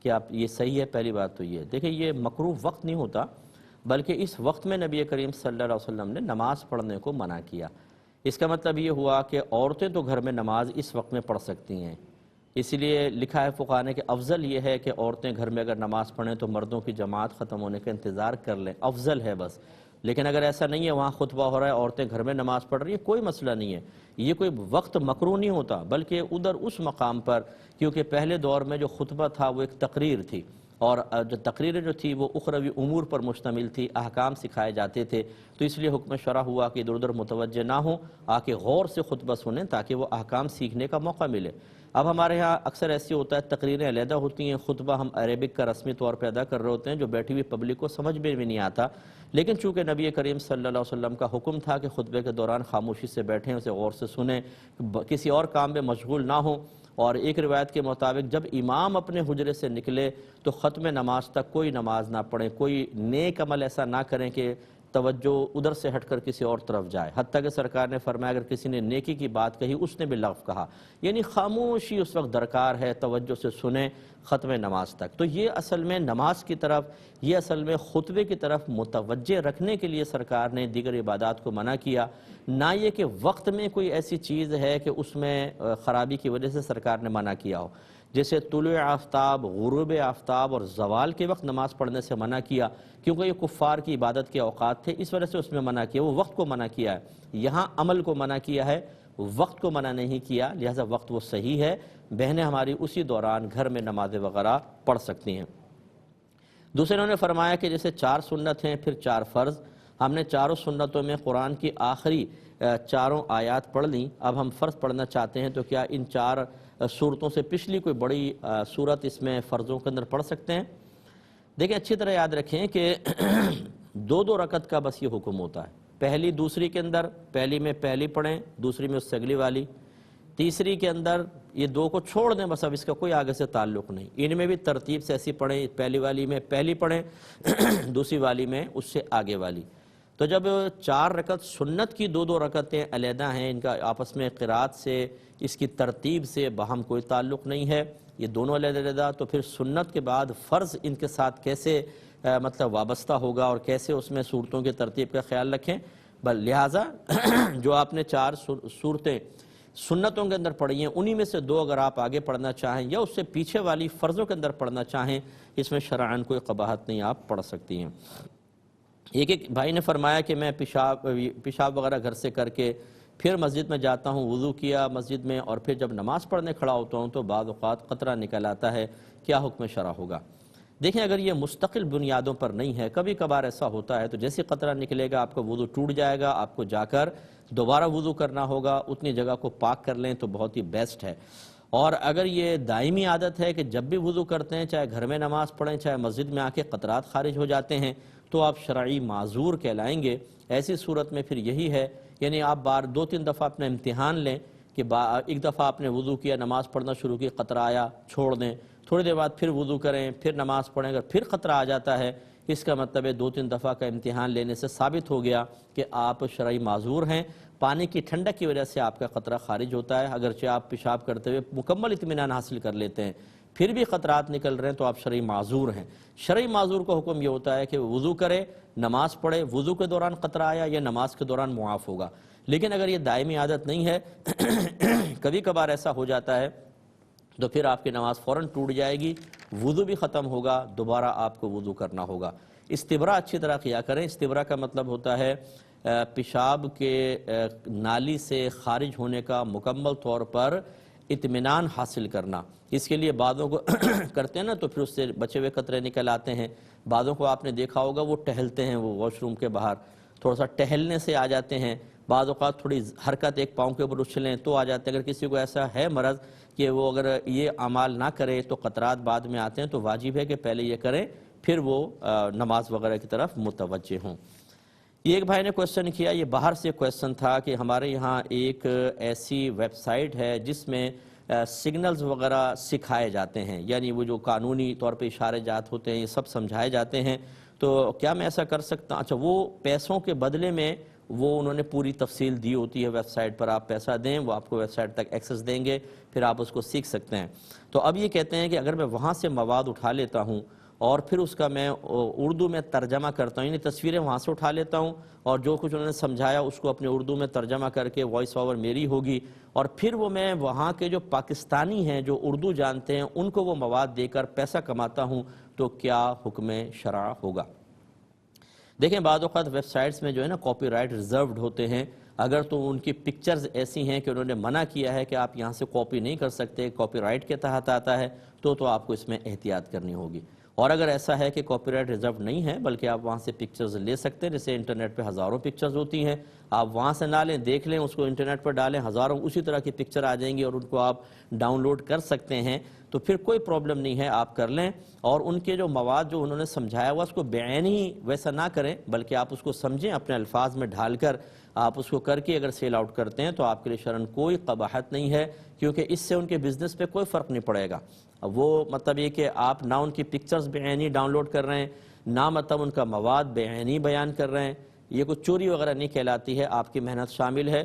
کہ آپ یہ صحیح ہے؟ پہلی بات تو یہ دیکھیں، یہ مکروہ وقت نہیں ہوتا، بلکہ اس وقت میں نبی کریم صلی اللہ علیہ وسلم نے نماز پڑھنے کو منع کیا۔ اس کا مطلب یہ ہوا کہ عورتیں تو گھر میں نماز اس وقت میں پڑھ سکتی ہیں، اس لیے لکھا ہے فقہاء نے کہ افضل یہ ہے کہ عورتیں گھر میں اگر نماز پڑھیں تو مردوں کی جماعت ختم ہونے کا انتظار کر لیں، افضل ہے بس۔ لیکن اگر ایسا نہیں ہے، وہاں خطبہ ہو رہا ہے، عورتیں گھر میں نماز پڑھ رہی ہیں، کوئی مسئلہ نہیں ہے، یہ کوئی وقت مکروہ نہیں ہوتا، بلکہ ادھر اس مقام پر، کیونکہ پہلے دور میں جو خطبہ تھا وہ ایک تقریر تھی، اور جو تقریر جو تھی وہ اخروی امور پر مشتمل تھی، احکام سکھائے جاتے تھے، تو اس لیے حکم شرع ہوا کہ ادھر ادھر متوجہ نہ ہوں، آ کے غور سے خطبہ سنیں تاکہ وہ احکام سیکھنے کا موقع ملے۔ اب ہمارے ہاں اکثر ایسی ہوتا ہے، تقریریں علیحدہ ہوتی ہیں، خطبہ ہم عربک کا رسمی طور پہ ادا کر رہے ہوتے ہیں، جو بیٹھی ہوئی پبلک کو سمجھ میں بھی نہیں آتا، لیکن چونکہ نبی کریم صلی اللہ علیہ وسلم کا حکم تھا کہ خطبے کے دوران خاموشی سے بیٹھیں، اسے غور سے سنیں، کسی اور کام میں مشغول نہ ہوں، اور ایک روایت کے مطابق جب امام اپنے حجرے سے نکلے تو ختم نماز تک کوئی نماز نہ پڑھیں، کوئی نیک عمل ایسا نہ کریں کہ توجہ ادھر سے ہٹ کر کسی اور طرف جائے، حتیٰ کہ سرکار نے فرمایا اگر کسی نے نیکی کی بات کہی اس نے بھی لغو کہا، یعنی خاموشی اس وقت درکار ہے، توجہ سے سنیں ختم نماز تک۔ تو یہ اصل میں نماز کی طرف، یہ اصل میں خطبے کی طرف متوجہ رکھنے کے لیے سرکار نے دیگر عبادات کو منع کیا، نہ یہ کہ وقت میں کوئی ایسی چیز ہے کہ اس میں خرابی کی وجہ سے سرکار نے منع کیا ہو، جیسے طلوع آفتاب، غروب آفتاب اور زوال کے وقت نماز پڑھنے سے منع کیا، کیونکہ یہ کفار کی عبادت کے اوقات تھے، اس وجہ سے اس میں منع کیا، وہ وقت کو منع کیا ہے، یہاں عمل کو منع کیا ہے، وقت کو منع نہیں کیا، لہذا وقت وہ صحیح ہے، بہنیں ہماری اسی دوران گھر میں نماز وغیرہ پڑھ سکتی ہیں۔ دوسرے انہوں نے فرمایا کہ جیسے 4 سنت ہیں پھر 4 فرض، ہم نے چاروں سنتوں میں قرآن کی آخری 4 آیات پڑھ لیں، اب ہم فرض پڑھنا چاہتے ہیں تو کیا ان 4 صورتوں سے پچھلی کوئی بڑی صورت اس میں فرضوں کے اندر پڑھ سکتے ہیں؟ دیکھیں اچھی طرح یاد رکھیں کہ 2 رکعت کا بس یہ حکم ہوتا ہے، پہلی دوسری کے اندر، پہلی میں پہلی پڑھیں، دوسری میں اس سے اگلی والی، تیسری کے اندر یہ 2 کو چھوڑ دیں بس، اب اس کا کوئی آگے سے تعلق نہیں، ان میں بھی ترتیب سے ایسی پڑھیں، پہلی والی میں پہلی پڑھیں، دوسری والی میں اس سے آگے والی۔ تو جب 4 رکعت سنت کی 2 رکعتیں علیحدہ ہیں، ان کا آپس میں قرات سے، اس کی ترتیب سے باہم کوئی تعلق نہیں ہے، یہ دونوں علیحدہ، تو پھر سنت کے بعد فرض ان کے ساتھ کیسے مطلب وابستہ ہوگا اور کیسے اس میں صورتوں کی ترتیب کا خیال رکھیں؟ لہٰذا جو آپ نے 4 صورتیں سنتوں کے اندر پڑھی ہیں، انہی میں سے 2 اگر آپ آگے پڑھنا چاہیں یا اس سے پیچھے والی فرضوں کے اندر پڑھنا چاہیں، اس میں شرعاً کوئی قباحت نہیں، آپ پڑھ سکتی ہیں۔ ایک بھائی نے فرمایا کہ میں پیشاب وغیرہ گھر سے کر کے پھر مسجد میں جاتا ہوں، وضو کیا مسجد میں، اور پھر جب نماز پڑھنے کھڑا ہوتا ہوں تو بعض اوقات قطرہ نکل آتا ہے، کیا حکم شرع ہوگا؟ دیکھیں اگر یہ مستقل بنیادوں پر نہیں ہے، کبھی کبھار ایسا ہوتا ہے تو جیسے قطرہ نکلے گا آپ کا وضو ٹوٹ جائے گا، آپ کو جا کر دوبارہ وضو کرنا ہوگا، اتنی جگہ کو پاک کر لیں تو بہت ہی بیسٹ ہے۔ اور اگر یہ دائمی عادت ہے کہ جب بھی وضو کرتے ہیں، چاہے گھر میں نماز پڑھیں چاہے مسجد میں آ کے قطرات خارج ہو جاتے ہیں، تو آپ شرعی معذور کہلائیں گے۔ ایسی صورت میں پھر یہی ہے، یعنی آپ 2-3 دفعہ اپنا امتحان لیں کہ ایک دفعہ آپ نے وضو کیا، نماز پڑھنا شروع کی، قطرہ آیا، چھوڑ دیں، تھوڑی دیر بعد پھر وضو کریں، پھر نماز پڑھیں، اگر پھر قطرہ آ جاتا ہے، اس کا مطلب ہے 2-3 دفعہ کا امتحان لینے سے ثابت ہو گیا کہ آپ شرعی معذور ہیں، پانی کی ٹھنڈک کی وجہ سے آپ کا قطرہ خارج ہوتا ہے، اگرچہ آپ پیشاب کرتے ہوئے مکمل اطمینان حاصل کر لیتے ہیں، پھر بھی قطرات نکل رہے ہیں تو آپ شرعی معذور ہیں۔ شرعی معذور کا حکم یہ ہوتا ہے کہ وہ وضو کرے، نماز پڑھے، وضو کے دوران قطرہ آیا یا نماز کے دوران معاف ہوگا۔ لیکن اگر یہ دائمی عادت نہیں ہے، کبھی کبھار ایسا ہو جاتا ہے، تو پھر آپ کی نماز فوراً ٹوٹ جائے گی، وضو بھی ختم ہوگا، دوبارہ آپ کو وضو کرنا ہوگا۔ استبراء اچھی طرح کیا کریں۔ استبراء کا مطلب ہوتا ہے پیشاب کے نالی سے خارج ہونے کا مکمل طور پر اطمینان حاصل کرنا۔ اس کے لیے بعضوں کو کرتے ہیں نا تو پھر اس سے بچے ہوئے قطرے نکل آتے ہیں، بعضوں کو آپ نے دیکھا ہوگا وہ ٹہلتے ہیں وہ واش روم کے باہر، تھوڑا سا ٹہلنے سے آ جاتے ہیں، بعض اوقات تھوڑی حرکت ایک پاؤں کے اوپر اچھلیں تو آ جاتے ہیں۔ اگر کسی کو ایسا ہے مرض کہ وہ اگر یہ اعمال نہ کرے تو قطرات بعد میں آتے ہیں، تو واجب ہے کہ پہلے یہ کریں پھر وہ نماز وغیرہ کی طرف متوجہ ہوں۔ یہ ایک بھائی نے کویسچن کیا، یہ باہر سے کویسچن تھا کہ ہمارے یہاں ایک ایسی ویب سائٹ ہے جس میں سگنلز وغیرہ سکھائے جاتے ہیں، یعنی وہ جو قانونی طور پہ اشارے جات ہوتے ہیں یہ سب سمجھائے جاتے ہیں، تو کیا میں ایسا کر سکتا ہوں؟ اچھا، وہ پیسوں کے بدلے میں وہ انہوں نے پوری تفصیل دی ہوتی ہے ویب سائٹ پر، آپ پیسہ دیں وہ آپ کو ویب سائٹ تک ایکسس دیں گے، پھر آپ اس کو سیکھ سکتے ہیں۔ تو اب یہ کہتے ہیں کہ اگر میں وہاں سے مواد اٹھا لیتا ہوں اور پھر اس کا میں اردو میں ترجمہ کرتا ہوں، یعنی تصویریں وہاں سے اٹھا لیتا ہوں اور جو کچھ انہوں نے سمجھایا اس کو اپنے اردو میں ترجمہ کر کے وائس اوور میری ہوگی، اور پھر وہ میں وہاں کے جو پاکستانی ہیں جو اردو جانتے ہیں ان کو وہ مواد دے کر پیسہ کماتا ہوں، تو کیا حکم شرع ہوگا؟ دیکھیں، بعض اوقات ویب سائٹس میں جو ہے نا کاپی رائٹ ریزروڈ ہوتے ہیں، اگر تو ان کی پکچرز ایسی ہیں کہ انہوں نے منع کیا ہے کہ آپ یہاں سے کاپی نہیں کر سکتے، کاپی رائٹ کے تحت آتا ہے، تو آپ کو اس میں احتیاط کرنی ہوگی۔ اور اگر ایسا ہے کہ کاپی رائٹ ریزرو نہیں ہے بلکہ آپ وہاں سے پکچرز لے سکتے ہیں، جیسے انٹرنیٹ پہ ہزاروں پکچرز ہوتی ہیں، آپ وہاں سے نہ لیں، دیکھ لیں، اس کو انٹرنیٹ پر ڈالیں، ہزاروں اسی طرح کی پکچر آ جائیں گی اور ان کو آپ ڈاؤن لوڈ کر سکتے ہیں، تو پھر کوئی پرابلم نہیں ہے، آپ کر لیں۔ اور ان کے جو مواد جو انہوں نے سمجھایا ہوا اس کو بعینی ویسا نہ کریں، بلکہ آپ اس کو سمجھیں، اپنے الفاظ میں ڈھال کر آپ اس کو کر کے اگر سیل آؤٹ کرتے ہیں تو آپ کے لیے شرعاً کوئی قباحت نہیں ہے، کیونکہ اس سے ان کے بزنس پہ کوئی فرق نہیں پڑے گا۔ وہ مطلب یہ کہ آپ نہ ان کی پکچرز بعینی ڈاؤن لوڈ کر رہے ہیں، نہ مطلب ان کا مواد بعینی بیان کر رہے ہیں، یہ کوئی چوری وغیرہ نہیں کہلاتی ہے، آپ کی محنت شامل ہے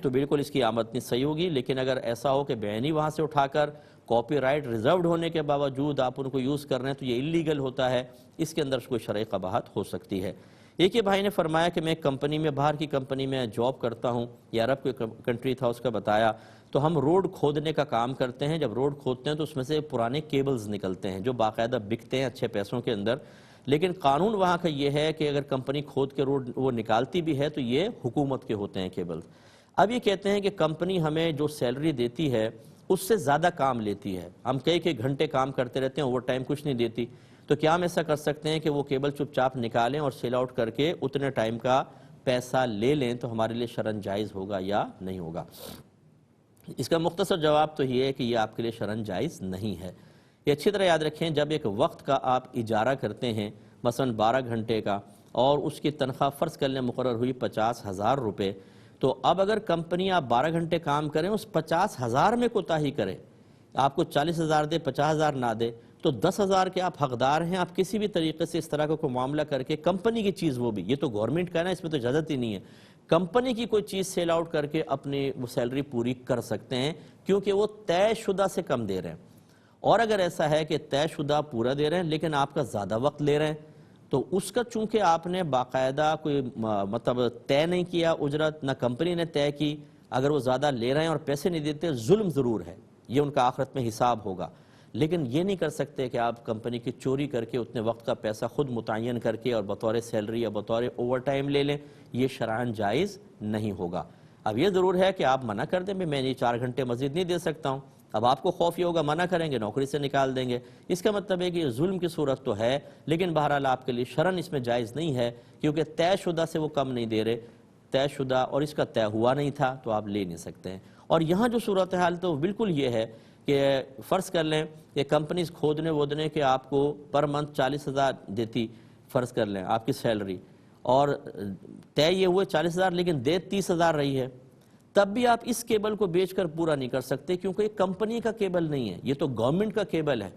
تو بالکل اس کی آمدنی صحیح ہوگی۔ لیکن اگر ایسا ہو کہ بعینی وہاں سے اٹھا کر کاپی رائٹ ریزروڈ ہونے کے باوجود آپ ان کو یوز کر رہے ہیں تو یہ اللیگل ہوتا ہے، اس کے اندر کوئی شرعی قباحت ہو سکتی ہے۔ ایک یہ بھائی نے فرمایا کہ میں ایک کمپنی میں، باہر کی کمپنی میں جاب کرتا ہوں، یہ عرب کی کنٹری تھا، اس کا بتایا، تو ہم روڈ کھودنے کا کام کرتے ہیں۔ جب روڈ کھودتے ہیں تو اس میں سے پرانے کیبلز نکلتے ہیں جو باقاعدہ بکتے ہیں اچھے پیسوں کے اندر، لیکن قانون وہاں کا یہ ہے کہ اگر کمپنی کھود کے روڈ وہ نکالتی بھی ہے تو یہ حکومت کے ہوتے ہیں کیبلز۔ اب یہ کہتے ہیں کہ کمپنی ہمیں جو سیلری دیتی ہے اس سے زیادہ کام لیتی ہے، ہم کئی گھنٹے کام کرتے رہتے ہیں، اوور ٹائم کچھ نہیں دیتی، تو کیا ہم ایسا کر سکتے ہیں کہ وہ کیبل چپ چاپ نکالیں اور سیل آؤٹ کر کے اتنے ٹائم کا پیسہ لے لیں، تو ہمارے لیے شرعاً جائز ہوگا یا نہیں ہوگا؟ اس کا مختصر جواب تو یہ ہے کہ یہ آپ کے لیے شرعاً جائز نہیں ہے۔ یہ اچھی طرح یاد رکھیں، جب ایک وقت کا آپ اجارہ کرتے ہیں، مثلاً 12 گھنٹے کا، اور اس کی تنخواہ فرض کر لیں مقرر ہوئی 50,000 روپے، تو اب اگر کمپنی آپ 12 گھنٹے کام کریں، اس 50,000 میں کوتاہی کرے، آپ کو 40,000 دے، 50,000 نہ دے، تو 10,000 کے آپ حقدار ہیں۔ آپ کسی بھی طریقے سے اس طرح کا کوئی معاملہ کر کے کمپنی کی چیز، وہ بھی، یہ تو گورنمنٹ کا ہے نا، اس میں تو اجازت ہی نہیں ہے، کمپنی کی کوئی چیز سیل آؤٹ کر کے اپنی وہ سیلری پوری کر سکتے ہیں، کیونکہ وہ طے شدہ سے کم دے رہے ہیں۔ اور اگر ایسا ہے کہ طے شدہ پورا دے رہے ہیں لیکن آپ کا زیادہ وقت لے رہے ہیں، تو اس کا چونکہ آپ نے باقاعدہ کوئی مطلب طے نہیں کیا اجرت، نہ کمپنی نے طے کی، اگر وہ زیادہ لے رہے ہیں اور پیسے نہیں دیتے، ظلم ضرور ہے، یہ ان کا آخرت میں حساب ہوگا۔ لیکن یہ نہیں کر سکتے کہ آپ کمپنی کی چوری کر کے اتنے وقت کا پیسہ خود متعین کر کے اور بطور سیلری یا بطور اوور ٹائم لے لیں، یہ شرعاً جائز نہیں ہوگا۔ اب یہ ضرور ہے کہ آپ منع کر دیں، میں یہ 4 گھنٹے مزید نہیں دے سکتا ہوں، اب آپ کو خوف یہ ہوگا منع کریں گے نوکری سے نکال دیں گے، اس کا مطلب ہے کہ یہ ظلم کی صورت تو ہے، لیکن بہرحال آپ کے لیے شرعاً اس میں جائز نہیں ہے، کیونکہ طے شدہ سے وہ کم نہیں دے رہے، طے شدہ اور اس کا طے ہوا نہیں تھا تو آپ لے نہیں سکتے ہیں۔ اور یہاں جو صورتحال تو بالکل یہ ہے کہ فرض کر لیں کہ کمپنیز کھودنے وودنے کے آپ کو پر منتھ 40,000 دیتی، فرض کر لیں آپ کی سیلری، اور طے یہ ہوئے 40,000 لیکن دے 30,000 رہی ہے، تب بھی آپ اس کیبل کو بیچ کر پورا نہیں کر سکتے، کیونکہ یہ کمپنی کا کیبل نہیں ہے، یہ تو گورنمنٹ کا کیبل ہے،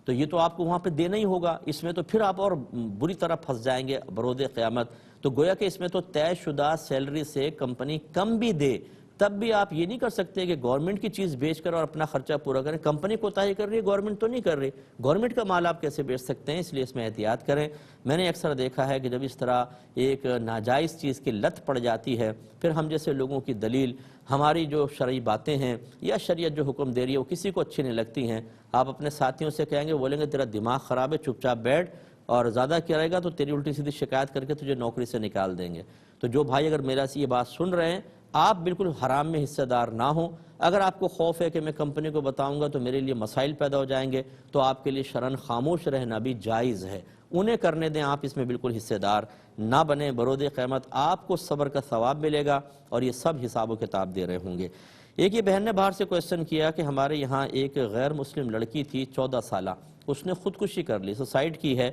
تو یہ تو آپ کو وہاں پہ دینا ہی ہوگا، اس میں تو پھر آپ اور بری طرح پھنس جائیں گے برود قیامت۔ تو گویا کہ اس میں تو طے شدہ سیلری سے کمپنی کم بھی دے، تب بھی آپ یہ نہیں کر سکتے کہ گورنمنٹ کی چیز بیچ کر اور اپنا خرچہ پورا کریں، کمپنی کوتاہی کر رہی ہے، گورنمنٹ تو نہیں کر رہی، گورنمنٹ کا مال آپ کیسے بیچ سکتے ہیں؟ اس لیے اس میں احتیاط کریں۔ میں نے اکثر دیکھا ہے کہ جب اس طرح ایک ناجائز چیز کی لت پڑ جاتی ہے، پھر ہم جیسے لوگوں کی دلیل، ہماری جو شرعی باتیں ہیں یا شریعت جو حکم دے رہی ہے وہ کسی کو اچھی نہیں لگتی ہیں، آپ اپنے ساتھیوں سے کہیں گے، بولیں گے تیرا دماغ خراب ہے، چپ چاپ بیٹھ، اور زیادہ کیا رہے گا تو تیری الٹی سیدھی شکایت کر کے تجھے نوکری سے نکال دیں گے۔ تو جو بھائی اگر میرا سے یہ بات سن رہے ہیں، آپ بالکل حرام میں حصہ دار نہ ہوں۔ اگر آپ کو خوف ہے کہ میں کمپنی کو بتاؤں گا تو میرے لیے مسائل پیدا ہو جائیں گے، تو آپ کے لیے شرعاً خاموش رہنا بھی جائز ہے، انہیں کرنے دیں، آپ اس میں بالکل حصہ دار نہ بنیں۔ برود قیامت آپ کو صبر کا ثواب ملے گا اور یہ سب حساب و کتاب دے رہے ہوں گے۔ ایک یہ بہن نے باہر سے کویسچن کیا کہ ہمارے یہاں ایک غیر مسلم لڑکی تھی 14 سالہ، اس نے خودکشی کر لی، سوسائڈ کی ہے،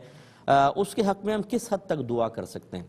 اس کے حق میں ہم کس حد تک دعا کر سکتے ہیں؟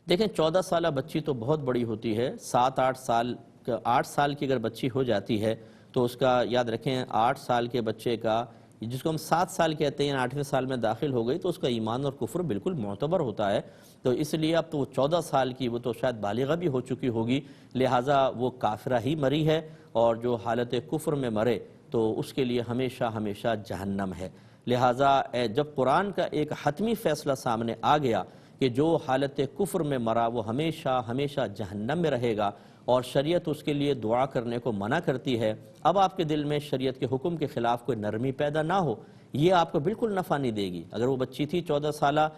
دیکھیں 14 سالہ بچی تو بہت بڑی ہوتی ہے، 8 سال کی اگر بچی ہو جاتی ہے تو اس کا یاد رکھیں 8 سال کے بچے کا، جس کو ہم 7 سال کہتے ہیں، 8ویں سال میں داخل ہو گئی تو اس کا ایمان اور کفر بالکل معتبر ہوتا ہے، تو اس لیے اب تو وہ 14 سال کی، وہ تو شاید بالغہ بھی ہو چکی ہوگی، لہٰذا وہ کافرہ ہی مری ہے، اور جو حالت کفر میں مرے تو اس کے لیے ہمیشہ ہمیشہ جہنم ہے۔ لہٰذا جب قرآن کا ایک حتمی فیصلہ سامنے آ گیا کہ جو حالت کفر میں مرا وہ ہمیشہ ہمیشہ جہنم میں رہے گا، اور شریعت اس کے لیے دعا کرنے کو منع کرتی ہے، اب آپ کے دل میں شریعت کے حکم کے خلاف کوئی نرمی پیدا نہ ہو، یہ آپ کو بالکل نفع نہیں دے گی۔ اگر وہ بچی تھی 14 سالہ،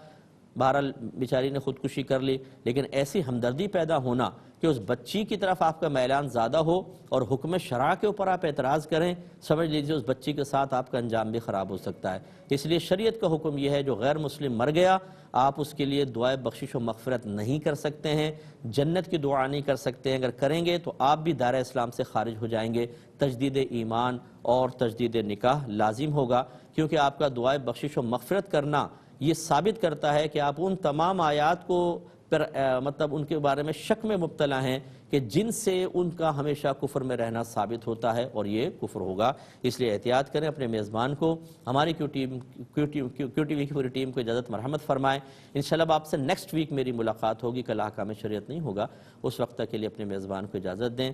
بہرحال بیچاری نے خودکشی کر لی، لیکن ایسی ہمدردی پیدا ہونا کہ اس بچی کی طرف آپ کا میلان زیادہ ہو اور حکم شرع کے اوپر آپ اعتراض کریں، سمجھ لیجیے اس بچی کے ساتھ آپ کا انجام بھی خراب ہو سکتا ہے۔ اس لیے شریعت کا حکم یہ ہے جو غیر مسلم مر گیا، آپ اس کے لیے دعائے بخشش و مغفرت نہیں کر سکتے ہیں، جنت کی دعا نہیں کر سکتے ہیں، اگر کریں گے تو آپ بھی دائرہ اسلام سے خارج ہو جائیں گے، تجدید ایمان اور تجدید نکاح لازم ہوگا، کیونکہ آپ کا دعائے بخشش و مغفرت کرنا یہ ثابت کرتا ہے کہ آپ ان تمام آیات کو پر مطلب ان کے بارے میں شک میں مبتلا ہیں کہ جن سے ان کا ہمیشہ کفر میں رہنا ثابت ہوتا ہے، اور یہ کفر ہوگا۔ اس لیے احتیاط کریں، اپنے میزبان کو، ہماری کیو ٹی وی کی پوری ٹیم کو اجازت مرحمت فرمائیں۔ انشاءاللہ آپ سے نیکسٹ ویک میری ملاقات ہوگی، کل احکام شریعت نہیں ہوگا، اس وقت تک کے لیے اپنے میزبان کو اجازت دیں۔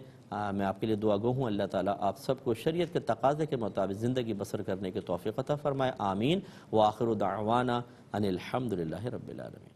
میں آپ کے لیے دعا گو ہوں، اللہ تعالیٰ آپ سب کو شریعت کے تقاضے کے مطابق زندگی بسر کرنے کے توفیق عطا فرمائے، آمین۔ وآخر دعوانا ان الحمدللہ رب العالمین۔